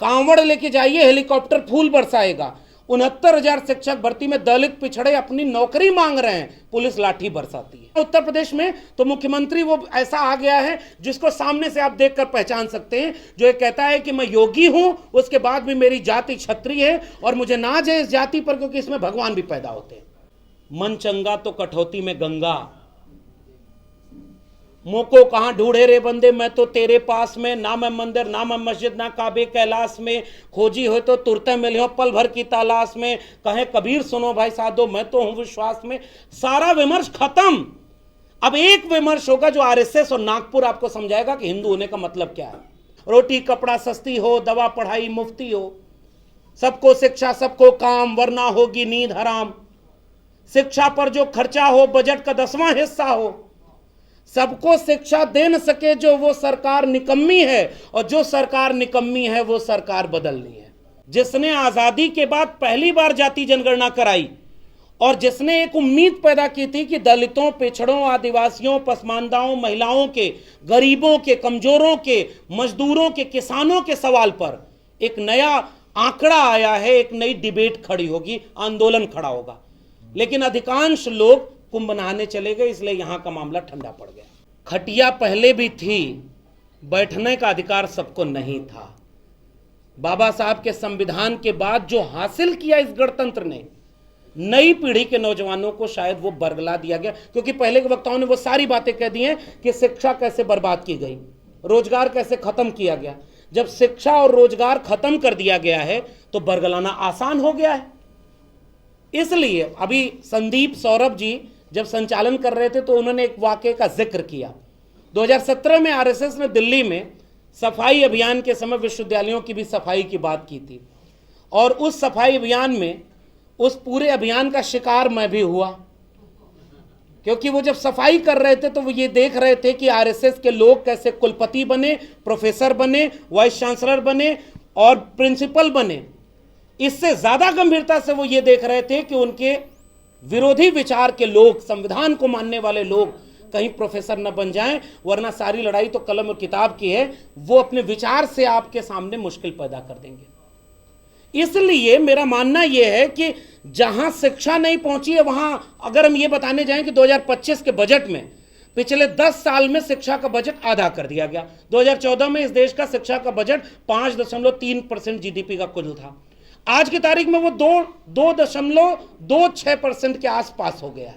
कांवड़ लेके जाइए, हेलीकॉप्टर फूल बरसाएगा। 69,000 शिक्षक भर्ती में दलित पिछड़े अपनी नौकरी मांग रहे हैं, पुलिस लाठी बरसाती है। उत्तर प्रदेश में तो मुख्यमंत्री वो ऐसा आ गया है जिसको सामने से आप देखकर पहचान सकते हैं, जो ये कहता है कि मैं योगी हूं, उसके बाद भी मेरी जाति क्षत्रिय है और मुझे नाज है इस जाति पर, क्योंकि इसमें भगवान भी पैदा होते हैं। मन चंगा तो कठौती में गंगा, मोको कहां ढूंढे रे बंदे, मैं तो तेरे पास में, ना मैं मंदिर ना मैं मस्जिद ना काबे कैलाश में, खोजी हो तो तुरते मिले हो पल भर की तलाश में, कहे कबीर सुनो भाई साधो मैं तो हूं विश्वास में। सारा विमर्श खत्म। अब एक विमर्श होगा जो आरएसएस और नागपुर आपको समझाएगा कि हिंदू होने का मतलब क्या है। रोटी कपड़ा सस्ती हो, दवा पढ़ाई मुफ्ती हो, सबको शिक्षा सबको काम, वरना होगी नींद हराम। शिक्षा पर जो खर्चा हो बजट का 10वां हिस्सा हो, सबको शिक्षा दे न सके जो वो सरकार निकम्मी है, और जो सरकार निकम्मी है वो सरकार बदलनी है। जिसने आजादी के बाद पहली बार जाति जनगणना कराई और जिसने एक उम्मीद पैदा की थी कि दलितों, पिछड़ों, आदिवासियों, पसमानदाओं, महिलाओं के, गरीबों के, कमजोरों के, मजदूरों के, किसानों के सवाल पर एक नया आंकड़ा आया है, एक नई डिबेट खड़ी होगी, आंदोलन खड़ा होगा। लेकिन अधिकांश लोग कुंभ नहाने चले गए, इसलिए यहां का मामला ठंडा पड़ गया। खटिया पहले भी थी, बैठने का अधिकार सबको नहीं था। बाबा साहब के संविधान के बाद जो हासिल किया इस गणतंत्र ने, नई पीढ़ी के नौजवानों को शायद वो बरगला दिया गया, क्योंकि पहले के वक्ताओं ने वो सारी बातें कह दी हैं कि शिक्षा कैसे बर्बाद की गई, रोजगार कैसे खत्म किया गया। जब शिक्षा और रोजगार खत्म कर दिया गया है तो बरगलाना आसान हो गया है। इसलिए अभी संदीप सौरभ जी जब संचालन कर रहे थे तो उन्होंने एक वाकये का जिक्र किया। 2017 में आरएसएस ने दिल्ली में सफाई अभियान के समय विश्वविद्यालयों की भी सफाई की बात की थी, और उस सफाई अभियान में, उस पूरे अभियान का शिकार मैं भी हुआ, क्योंकि वो जब सफाई कर रहे थे तो वो ये देख रहे थे कि आरएसएस के लोग कैसे कुलपति बने, प्रोफेसर बने, वाइस चांसलर बने और प्रिंसिपल बने। इससे ज्यादा गंभीरता से वो ये देख रहे थे कि उनके विरोधी विचार के लोग, संविधान को मानने वाले लोग कहीं प्रोफेसर न बन जाएं, वरना सारी लड़ाई तो कलम और किताब की है, वो अपने विचार से आपके सामने मुश्किल पैदा कर देंगे। इसलिए मेरा मानना यह है कि जहां शिक्षा नहीं पहुंची है वहां, अगर हम ये बताने जाएं कि 2025 के बजट में पिछले 10 साल में शिक्षा का बजट आधा कर दिया गया। 2014 में इस देश का शिक्षा का बजट 5.3% जीडीपी का कुल था। आज की तारीख में वो 2.26% के आसपास हो गया,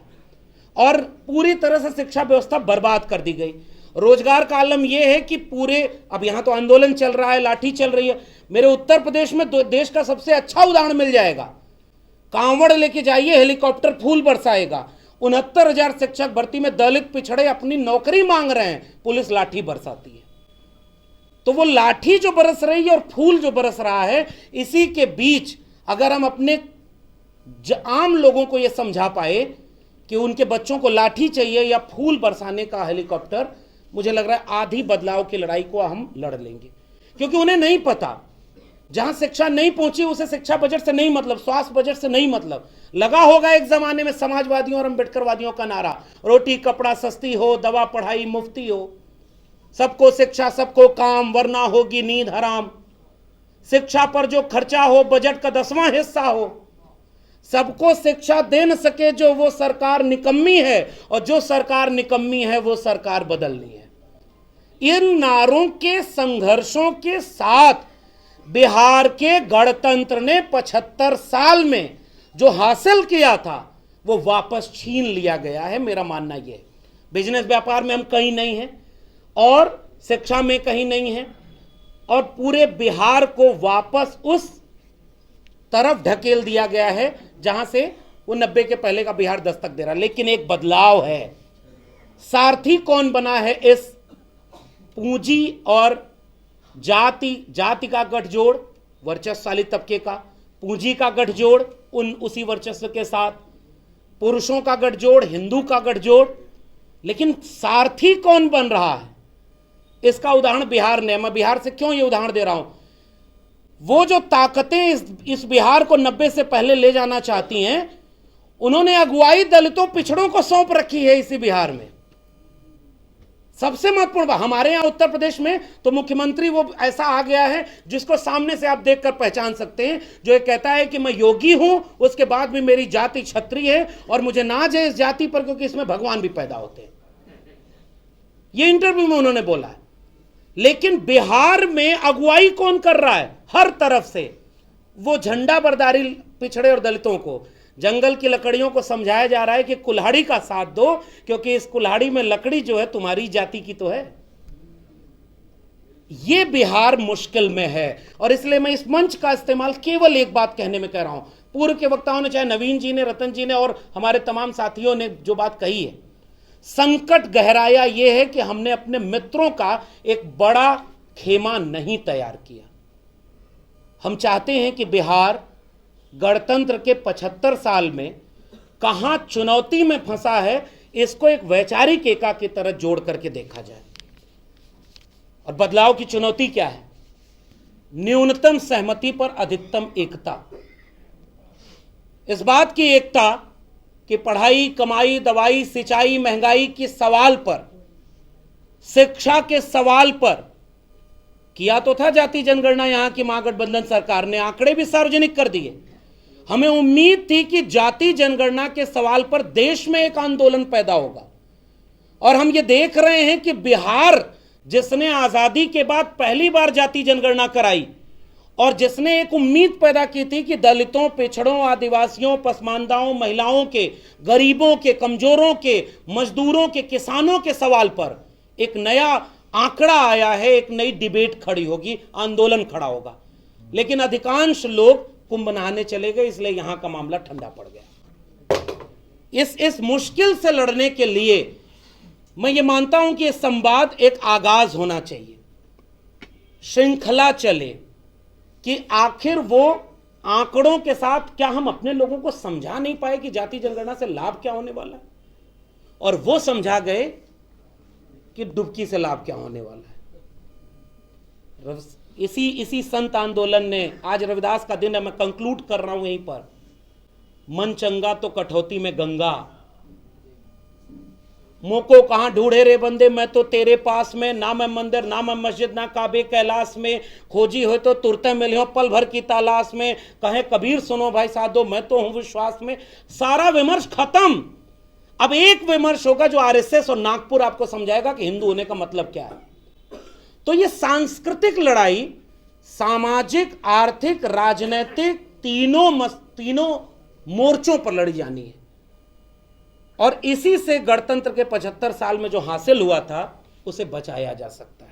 और पूरी तरह से शिक्षा व्यवस्था बर्बाद कर दी गई। रोजगार का आलम यह है कि पूरे, अब यहां तो आंदोलन चल रहा है, लाठी चल रही है, मेरे उत्तर प्रदेश में देश का सबसे अच्छा उदाहरण मिल जाएगा। कांवड़ लेके जाइए, हेलीकॉप्टर फूल बरसाएगा। 69,000 शिक्षक भर्ती में दलित पिछड़े अपनी नौकरी मांग रहे हैं, पुलिस लाठी बरसाती है। तो वो लाठी जो बरस रही है और फूल जो बरस रहा है, इसी के बीच अगर हम अपने आम लोगों को यह समझा पाए कि उनके बच्चों को लाठी चाहिए या फूल बरसाने का हेलीकॉप्टर, मुझे लग रहा है आधी बदलाव की लड़ाई को हम लड़ लेंगे। क्योंकि उन्हें नहीं पता, जहां शिक्षा नहीं पहुंची उसे शिक्षा बजट से नहीं मतलब, स्वास्थ्य बजट से नहीं मतलब। लगा होगा एक जमाने में समाजवादियों और अंबेडकरवादियों का नारा, रोटी कपड़ा सस्ती हो, दवा पढ़ाई मुफ्ती हो, सबको शिक्षा सबको काम, वरना होगी नींद हराम। शिक्षा पर जो खर्चा हो बजट का 10वां हिस्सा हो, सबको शिक्षा दे न सके जो वो सरकार निकम्मी है, और जो सरकार निकम्मी है वो सरकार बदलनी है। इन नारों के संघर्षों के साथ बिहार के गणतंत्र ने 75 साल में जो हासिल किया था वो वापस छीन लिया गया है। मेरा मानना यह है, बिजनेस व्यापार में हम कहीं नहीं हैं और शिक्षा में कहीं नहीं है, और पूरे बिहार को वापस उस तरफ ढकेल दिया गया है जहां से वो 90 के पहले का बिहार दस्तक दे रहा। लेकिन एक बदलाव है। सारथी कौन बना है इस पूंजी और जाति का गठजोड़, वर्चस्वशाली तबके का, पूंजी का गठजोड़ उसी वर्चस्व के साथ, पुरुषों का गठजोड़, हिंदू का गठजोड़। लेकिन सारथी कौन बन रहा है, इसका उदाहरण बिहार ने। मैं बिहार से क्यों ये उदाहरण दे रहा हूं, वो जो ताकतें इस बिहार को 90 से पहले ले जाना चाहती हैं, उन्होंने अगुवाई दलितों पिछड़ों को सौंप रखी है इसी बिहार में। सबसे महत्वपूर्ण बात, हमारे यहां उत्तर प्रदेश में तो मुख्यमंत्री वो ऐसा आ गया है जिसको सामने से आप देखकर पहचान सकते हैं, जो ये कहता है कि मैं योगी हूं, उसके बाद भी मेरी जाति क्षत्रिय है और मुझे नाज है इस जाति पर क्योंकि इसमें भगवान भी पैदा होते हैं। ये इंटरव्यू में उन्होंने बोला है। लेकिन बिहार में अगुवाई कौन कर रहा है? हर तरफ से वो झंडा बरदारी पिछड़े और दलितों को, जंगल की लकड़ियों को समझाया जा रहा है कि कुल्हाड़ी का साथ दो, क्योंकि इस कुल्हाड़ी में लकड़ी जो है तुम्हारी जाति की तो है। ये बिहार मुश्किल में है और इसलिए मैं इस मंच का इस्तेमाल केवल एक बात कहने में कर रहा हूं। पूर्व के वक्ताओं ने, चाहे नवीन जी ने, रतन जी ने और हमारे तमाम साथियों ने जो बात कही है, संकट गहराया यह है कि हमने अपने मित्रों का एक बड़ा खेमा नहीं तैयार किया। हम चाहते हैं कि बिहार गणतंत्र के 75 साल में कहां चुनौती में फंसा है, इसको एक वैचारिक एका की तरह जोड़ करके देखा जाए। और बदलाव की चुनौती क्या है? न्यूनतम सहमति पर अधिकतम एकता। इस बात की एकता कि पढ़ाई, कमाई, दवाई, सिंचाई, महंगाई के सवाल पर, शिक्षा के सवाल पर किया तो था जाति जनगणना यहां की महागठबंधन सरकार ने, आंकड़े भी सार्वजनिक कर दिए। हमें उम्मीद थी कि जाति जनगणना के सवाल पर देश में एक आंदोलन पैदा होगा और हम ये देख रहे हैं कि बिहार, जिसने आजादी के बाद पहली बार जाति जनगणना कराई और जिसने एक उम्मीद पैदा की थी कि दलितों, पिछड़ों, आदिवासियों, पसमानदाओं, महिलाओं के, गरीबों के, कमजोरों के, मजदूरों के, किसानों के सवाल पर एक नया आंकड़ा आया है, एक नई डिबेट खड़ी होगी, आंदोलन खड़ा होगा। लेकिन अधिकांश लोग कुंभ नहाने चले गए, इसलिए यहां का मामला ठंडा पड़ गया। इस मुश्किल से लड़ने के लिए मैं ये मानता हूं कि संवाद एक आगाज होना चाहिए, श्रृंखला चले कि आखिर वो आंकड़ों के साथ क्या हम अपने लोगों को समझा नहीं पाए कि जाति जनगणना से लाभ क्या होने वाला है, और वो समझा गए कि डुबकी से लाभ क्या होने वाला है। इसी संत आंदोलन ने, आज रविदास का दिन है, मैं कंक्लूड कर रहा हूं यहीं पर, मन चंगा तो कठौती में गंगा, मोको कहां ढूंढे रे बंदे मैं तो तेरे पास में, ना मैं मंदिर ना मैं मस्जिद ना काबे कैलाश में, खोजी हो तो तुरते मिलियो पल भर की तलाश में, कहे कबीर सुनो भाई साधो मैं तो हूं विश्वास में। सारा विमर्श खत्म। अब एक विमर्श होगा जो आरएसएस और नागपुर आपको समझाएगा कि हिंदू होने का मतलब क्या है। तो ये सांस्कृतिक लड़ाई सामाजिक, आर्थिक, राजनीतिक तीनों मोर्चों पर लड़ी जानी है और इसी से गणतंत्र के 75 साल में जो हासिल हुआ था उसे बचाया जा सकता है।